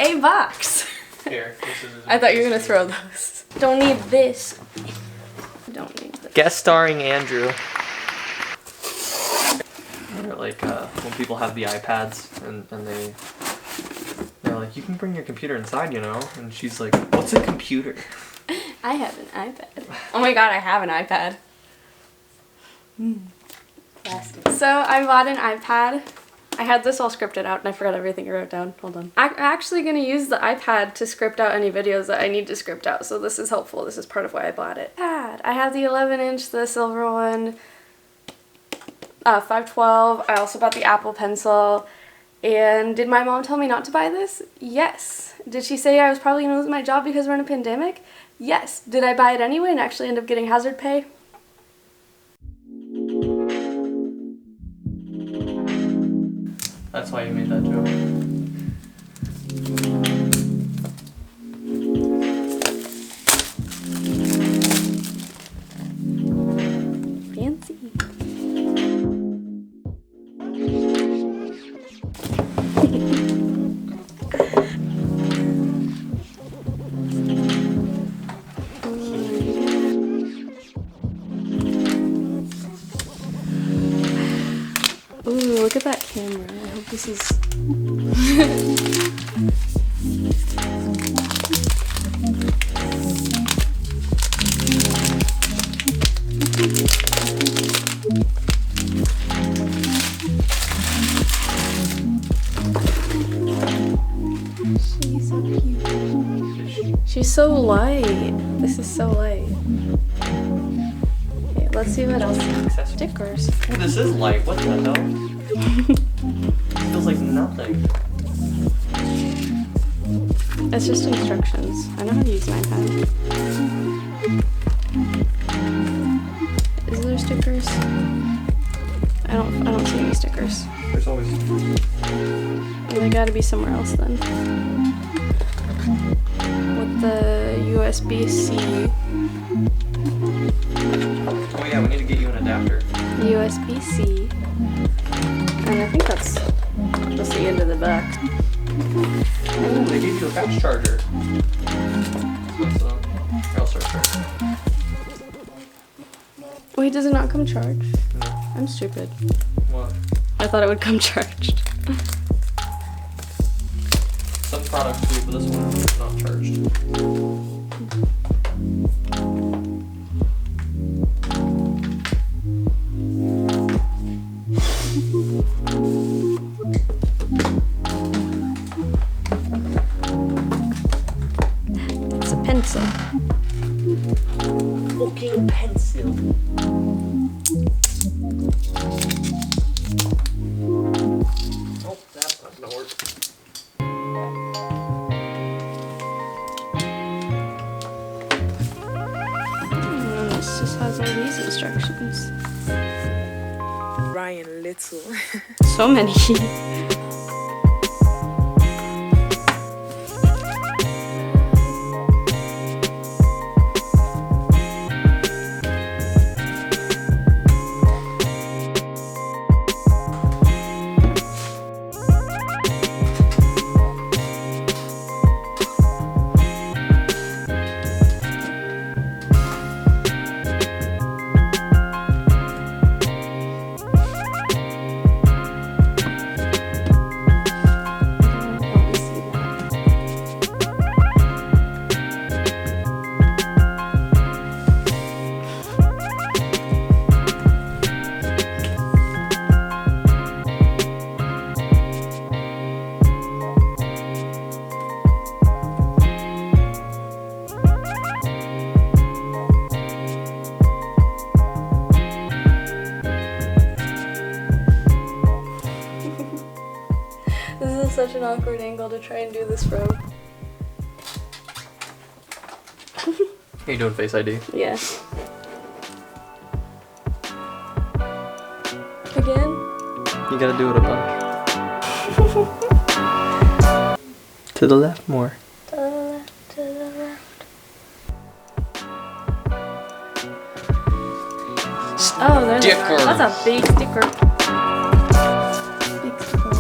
a box. Here, I thought you were gonna throw those. Don't need this. Don't need this. Guest starring Andrew. Or like when people have the iPads and they're like, you can bring your computer inside, you know? And she's like, what's a computer? I have an iPad. Oh my god, I have an iPad. Plastic. So I bought an iPad. I had this all scripted out and I forgot everything I wrote down. Hold on. I'm actually going to use the iPad to script out any videos that I need to script out. So this is helpful. This is part of why I bought it. I have the 11-inch, the silver one, 512. I also bought the Apple Pencil. And did my mom tell me not to buy this? Yes. Did she say I was probably going to lose my job because we're in a pandemic? Yes. Did I buy it anyway and actually end up getting hazard pay? That's why you made that joke. Fancy. Ooh, look at that camera. I hope this is... She's so cute. She's so light. This is so light. Okay, let's see what else. Stickers. Oh, this is light. What the hell? It feels like nothing. It's just instructions. I know how to use an iPad. Is there stickers? I don't see any stickers. There's always... Well, they gotta be somewhere else then. With the USB-C. Oh yeah, we need to get you an adapter. USB-C. And I think that's the end of the back. Oh, they gave you a fast charger. So, I'll start charging. Wait, does it not come charged? No. I'm stupid. What? I thought it would come charged. Some products do, but this one is not charged. It's a pencil. Fucking pencil. Oh, that's not gonna work. This just has all these instructions. Ryan Little. So many. This is such an awkward angle to try and do this from. Are you doing Face ID? Yeah. Again? You gotta do it a bunch. To the left more. To the left, to the left. Oh, there's Stickers. That's a big sticker. Big sticker.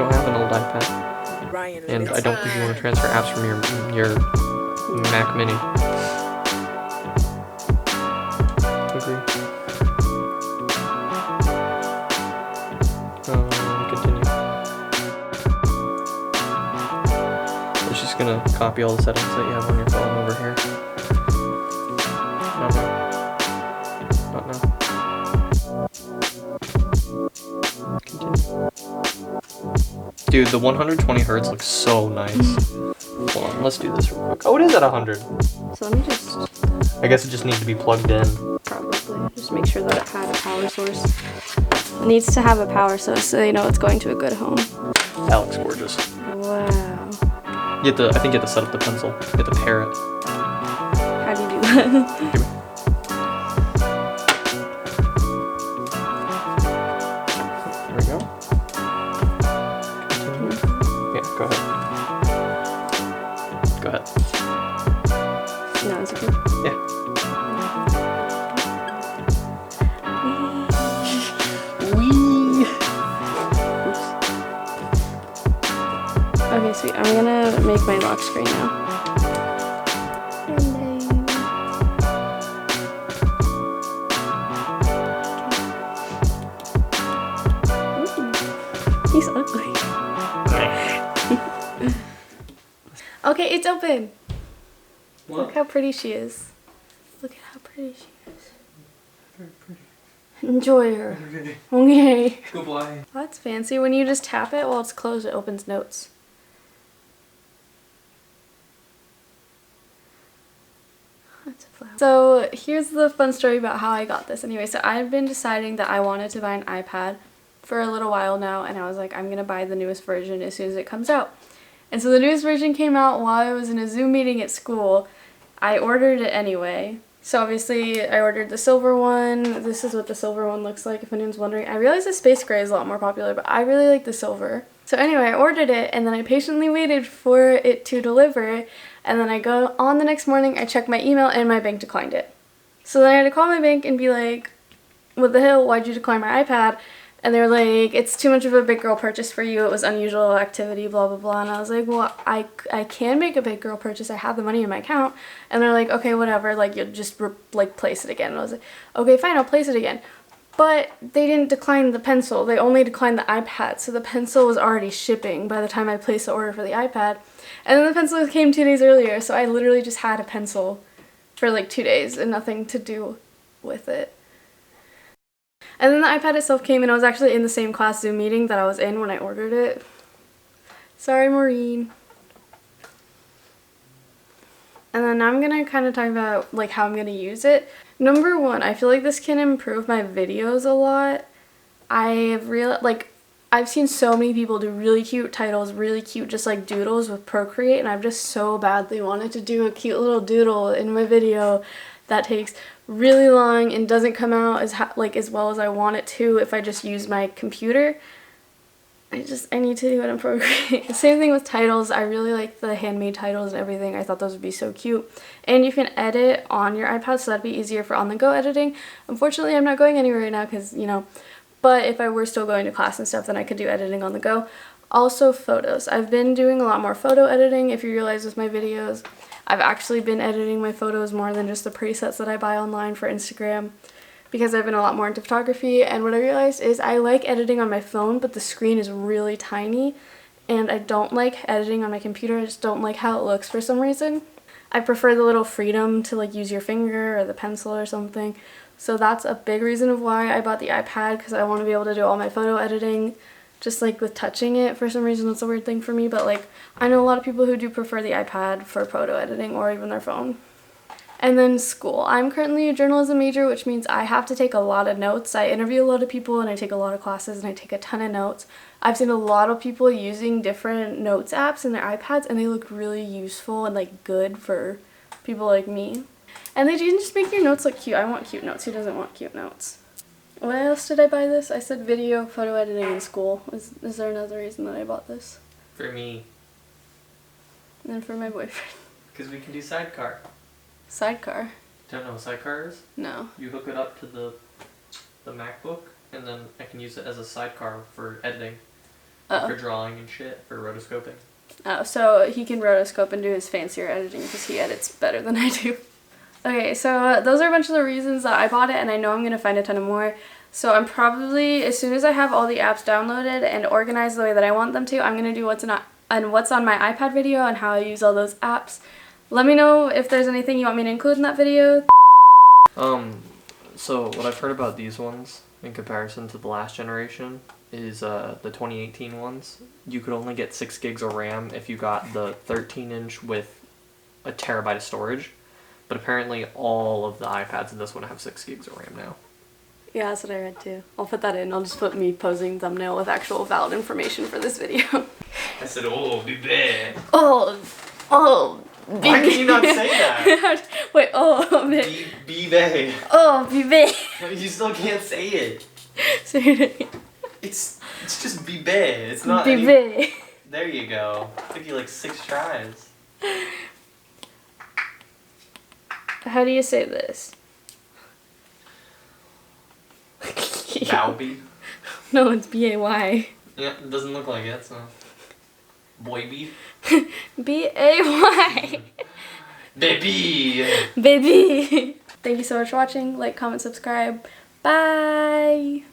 don't have an old iPad. And I don't think you want to transfer apps from your Mac Mini. Agree. Continue. It's just gonna copy all the settings that you have on your phone over here. Not now. Continue. Dude, the 120 hertz looks so nice. Hold on, let's do this real quick. Oh, it is at 100. So let me just... I guess it just needs to be plugged in. Probably. Just make sure that it had a power source. It needs to have a power source so you know it's going to a good home. That looks gorgeous. Wow. I think you have to set up the pencil. You have to pair it. How do you do that? Give me. There we go. Continue. Yeah, go ahead. Go ahead. No, it's okay. Yeah. Wee. Oops. Okay, sweet. I'm gonna make my lock screen now. He's ugly. Okay, it's open. What? Look how pretty she is. Look at how pretty she is. Very pretty. Enjoy her. Okay. Okay. Goodbye. That's fancy. When you just tap it while it's closed, it opens notes. That's a flower. So here's the fun story about how I got this. Anyway, so I've been deciding that I wanted to buy an iPad for a little while now, and I was like, I'm gonna buy the newest version as soon as it comes out. And so the newest version came out while I was in a Zoom meeting at school. I ordered it anyway. So obviously I ordered the silver one. This is what the silver one looks like if anyone's wondering. I realize the space gray is a lot more popular, but I really like the silver. So anyway, I ordered it and then I patiently waited for it to deliver, and then I go on the next morning, I check my email and my bank declined it. So then I had to call my bank and be like, what the hell, why'd you decline my iPad? And they were like, it's too much of a big girl purchase for you. It was unusual activity, blah, blah, blah. And I was like, well, I can make a big girl purchase. I have the money in my account. And they're like, okay, whatever. Like, you'll just, place it again. And I was like, okay, fine, I'll place it again. But they didn't decline the pencil. They only declined the iPad. So the pencil was already shipping by the time I placed the order for the iPad. And then the pencil came 2 days earlier. So I literally just had a pencil for like 2 days and nothing to do with it. And then the iPad itself came, and I was actually in the same class Zoom meeting that I was in when I ordered it. Sorry, Maureen. And then now I'm going to kind of talk about like how I'm going to use it. Number one, I feel like this can improve my videos a lot. I've seen so many people do really cute titles, really cute just like doodles with Procreate, and I've just so badly wanted to do a cute little doodle in my video that takes really long and doesn't come out as well as I want it to if I just use my computer. I need to do it in Procreate. Same thing with titles. I really like the handmade titles and everything. I thought those would be so cute. And you can edit on your iPad, so that'd be easier for on-the-go editing. Unfortunately, I'm not going anywhere right now because, you know, but if I were still going to class and stuff, then I could do editing on the go. Also, photos. I've been doing a lot more photo editing, if you realize with my videos. I've actually been editing my photos more than just the presets that I buy online for Instagram, because I've been a lot more into photography, and what I realized is I like editing on my phone, but the screen is really tiny, and I don't like editing on my computer. I just don't like how it looks for some reason. I prefer the little freedom to like use your finger or the pencil or something, so that's a big reason of why I bought the iPad, because I want to be able to do all my photo editing just like with touching it. For some reason that's a weird thing for me, but like I know a lot of people who do prefer the iPad for photo editing or even their phone. And then school. I'm currently a journalism major, which means I have to take a lot of notes. I interview a lot of people and I take a lot of classes and I take a ton of notes. I've seen a lot of people using different notes apps in their iPads, and they look really useful and like good for people like me. And they can just make your notes look cute. I want cute notes. Who doesn't want cute notes? Why else did I buy this? I said video, photo editing, and school. Is there another reason that I bought this? For me. And then for my boyfriend. Because we can do sidecar. Sidecar? Don't know what sidecar is? No. You hook it up to the MacBook, and then I can use it as a sidecar for editing. For drawing and shit, for rotoscoping. Oh, so he can rotoscope and do his fancier editing because he edits better than I do. Okay, so those are a bunch of the reasons that I bought it, and I know I'm going to find a ton of more. So I'm probably, as soon as I have all the apps downloaded and organized the way that I want them to, I'm going to do what's on my iPad video and how I use all those apps. Let me know if there's anything you want me to include in that video. So what I've heard about these ones in comparison to the last generation is the 2018 ones. You could only get 6 gigs of RAM if you got the 13-inch with a terabyte of storage. But apparently all of the iPads in this one have 6 gigs of RAM now. Yeah, that's what I read too. I'll put that in. I'll just put me posing thumbnail with actual valid information for this video. I said, oh, bébé. Oh, bébé. Why can you not say that? Wait, oh, bébé. Bébé. Oh, bébé. You still can't say it. Say it again. It's just bébé. It's not bébé. There you go. Took you like 6 tries. How do you say this? Bowby? No, it's B-A-Y. Yeah, it doesn't look like it, so. Boyby? B-A-Y. Baby! Baby! Thank you so much for watching. Like, comment, subscribe. Bye!